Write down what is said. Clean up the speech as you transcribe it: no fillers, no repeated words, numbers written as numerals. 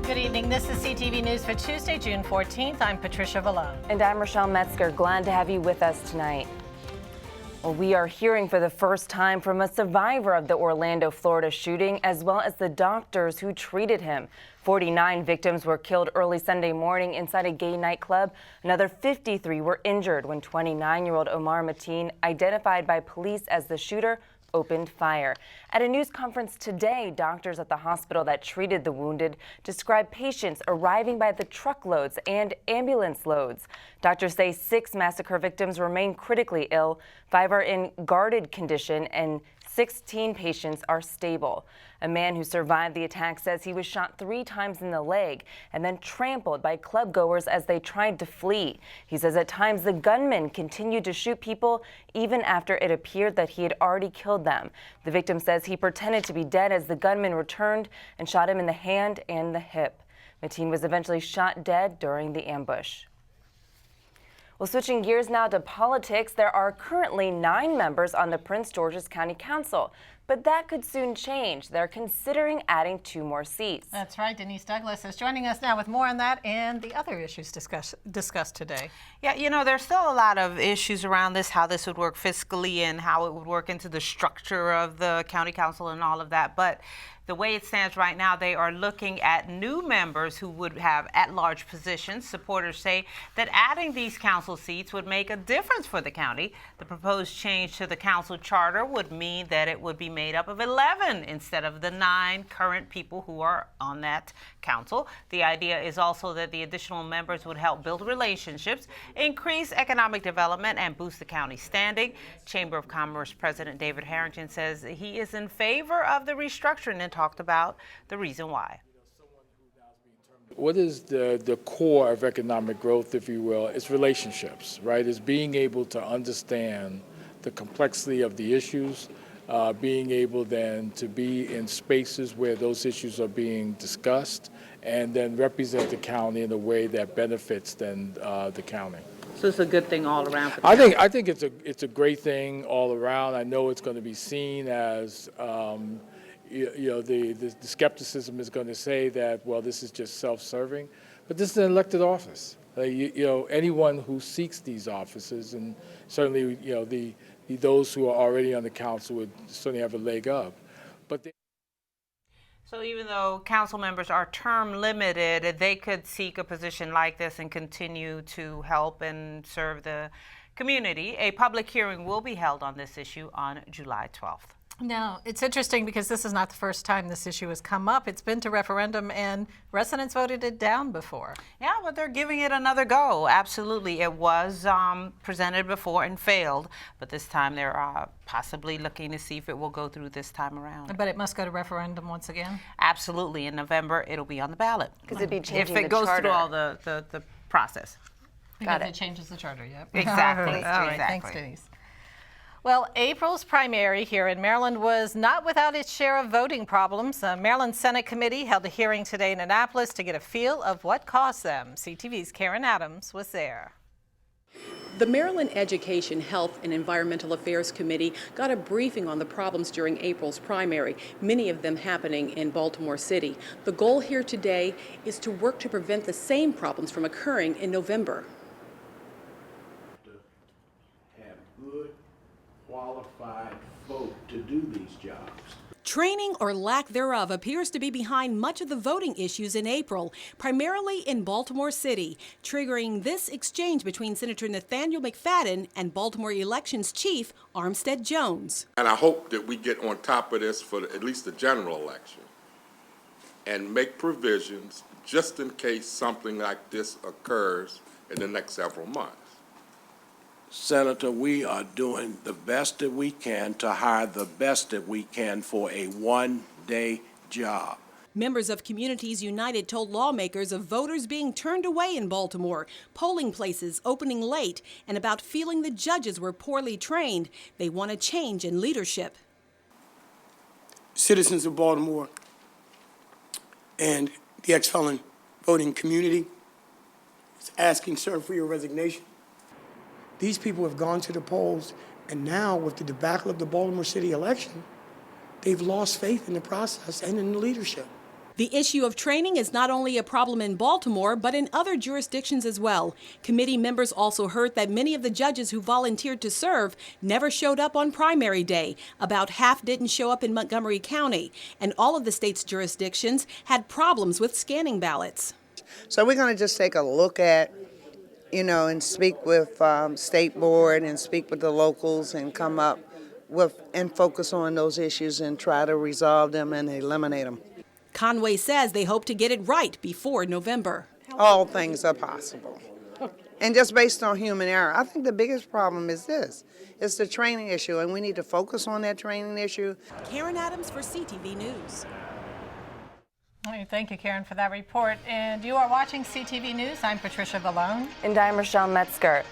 Good evening. This is CTV News for Tuesday, June 14th. I'm Patricia Vallone. And I'm Rochelle Metzger. Glad to have you with us tonight. Well, we are hearing for the first time from a survivor of the Orlando, Florida shooting, as well as the doctors who treated him. 49 victims were killed early Sunday morning inside a gay nightclub. Another 53 were injured when 29-year-old Omar Mateen, identified by police as the shooter, opened fire. At a news conference today, doctors at the hospital that treated the wounded described patients arriving by the truckloads and ambulance loads. Doctors say 6 massacre victims remain critically ill, 5 are in guarded condition, and 16 patients are stable. A man who survived the attack says he was shot 3 times in the leg and then trampled by club goers as they tried to flee. He says at times the gunman continued to shoot people even after it appeared that he had already killed them. The victim says he pretended to be dead as the gunman returned and shot him in the hand and the hip. Mateen was eventually shot dead during the ambush. Well, switching gears now to politics, there are currently 9 members on the Prince George's County Council, but that could soon change. They're considering adding 2 more seats. That's right. Denise Douglas is joining us now with more on that and the other issues discussed today. Yeah, you know, there's still a lot of issues around this, how this would work fiscally and how it would work into the structure of the county council and all of that. But the way it stands right now, they are looking at new members who would have at-large positions. Supporters say that adding these council seats would make a difference for the county. The proposed change to the council charter would mean that it would be made up of 11 instead of the 9 current people who are on that council. The idea is also that the additional members would help build relationships, increase economic development, and boost the county's standing. Chamber of Commerce President David Harrington says he is in favor of the restructuring and talked about the reason why. What is the core of economic growth, if you will? It's relationships, right? It's being able to understand the complexity of the issues, being able then to be in spaces where those issues are being discussed, and then represent the county in a way that benefits then the county. So it's a good thing all around for the I think it's a great thing all around. I know it's going to be seen as the skepticism is going to say that, well, this is just self-serving, but this is an elected office. Anyone who seeks these offices, and certainly those who are already on the council would certainly have a leg up. So even though council members are term limited, they could seek a position like this and continue to help and serve the community. A public hearing will be held on this issue on July 12th. Now, it's interesting because this is not the first time this issue has come up. It's been to referendum and residents voted it down before. Yeah, but they're giving it another go. Absolutely. It was presented before and failed, but this time they're possibly looking to see if it will go through this time around. But it must go to referendum once again? Absolutely. In November, it'll be on the ballot. Because it'd be changing if it goes through all the process. Because it changes the charter, yep. Exactly. All right, thanks, Denise. Well, April's primary here in Maryland was not without its share of voting problems. The Maryland Senate Committee held a hearing today in Annapolis to get a feel of what caused them. CTV's Karen Adams was there. The Maryland Education, Health, and Environmental Affairs Committee got a briefing on the problems during April's primary, many of them happening in Baltimore City. The goal here today is to work to prevent the same problems from occurring in November. Qualified folk to do these jobs. Training or lack thereof appears to be behind much of the voting issues in April, primarily in Baltimore City, triggering this exchange between Senator Nathaniel McFadden and Baltimore Elections Chief Armstead Jones. And I hope that we get on top of this for at least the general election and make provisions just in case something like this occurs in the next several months. Senator, we are doing the best that we can to hire the best that we can for a one-day job. Members of Communities United told lawmakers of voters being turned away in Baltimore, polling places opening late, and about feeling the judges were poorly trained. They want a change in leadership. Citizens of Baltimore and the ex-felon voting community is asking, sir, for your resignation. These people have gone to the polls, and now with the debacle of the Baltimore City election, they've lost faith in the process and in the leadership. The issue of training is not only a problem in Baltimore, but in other jurisdictions as well. Committee members also heard that many of the judges who volunteered to serve never showed up on primary day. About half didn't show up in Montgomery County, and all of the state's jurisdictions had problems with scanning ballots. So we're going to just take a look at, and speak with state board and speak with the locals and come up with and focus on those issues and try to resolve them and eliminate them. Conway says they hope to get it right before November. All things are possible. And just based on human error, I think the biggest problem is this. It's the training issue, and we need to focus on that training issue. Karen Adams for CTV News. All right, thank you, Karen, for that report. And you are watching CTV News. I'm Patricia Vallone. And I'm Rochelle Metzger.